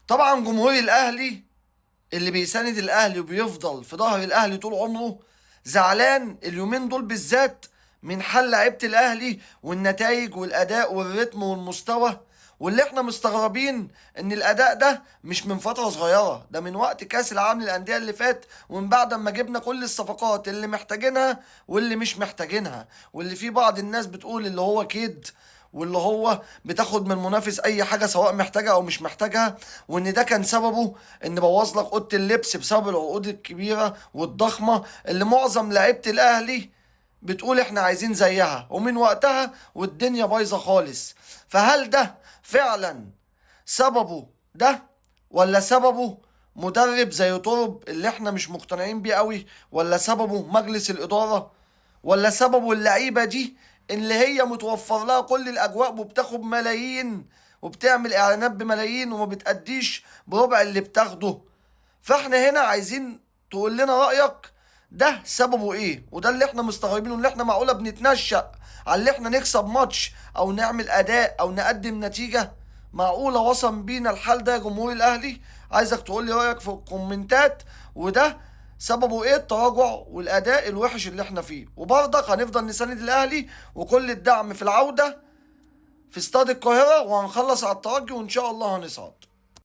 طبعا جمهور الاهلي اللي بيساند الاهلي وبيفضل في ظهر الاهلي طول عمره زعلان اليومين دول بالذات من حل لعيبه الاهلي والنتائج والاداء والريتم والمستوى. واللي احنا مستغربين ان الاداء ده مش من فتره صغيره، ده من وقت كاس العالم للانديه اللي فات، ومن بعد ما جبنا كل الصفقات اللي محتاجينها واللي مش محتاجينها، واللي في بعض الناس بتقول اللي هو كيد، واللي هو بتاخد من المنافس اي حاجه سواء محتاجها او مش محتاجها، وان ده كان سببه ان بوظ لك اوضه اللبس بسبب العقود الكبيره والضخمه اللي معظم لعيبه الاهلي بتقول احنا عايزين زيها، ومن وقتها والدنيا بايظه خالص. فهل ده فعلا سببه ده، ولا سببه مدرب زي طرب اللي احنا مش مقتنعين بيه قوي، ولا سببه مجلس الاداره، ولا سببه اللعيبه دي اللي هي متوفر لها كل الاجواء وبتاخد ملايين وبتعمل اعلانات بملايين وما بتأديش بربع اللي بتاخده؟ فاحنا هنا عايزين تقول لنا رأيك، ده سببه ايه؟ وده اللي احنا مستغربينه، اللي احنا معقولة بنتنشأ على اللي احنا نكسب ماتش او نعمل اداء او نقدم نتيجة؟ معقولة وصل بينا الحال ده يا جمهور الاهلي؟ عايزك تقول لي رأيك في الكومنتات، وده سببه ايه التراجع والاداء الوحش اللي احنا فيه. وبرضك هنفضل نساند الاهلي وكل الدعم في العودة في استاد القاهرة، وهنخلص على الترجي وان شاء الله هنصعد.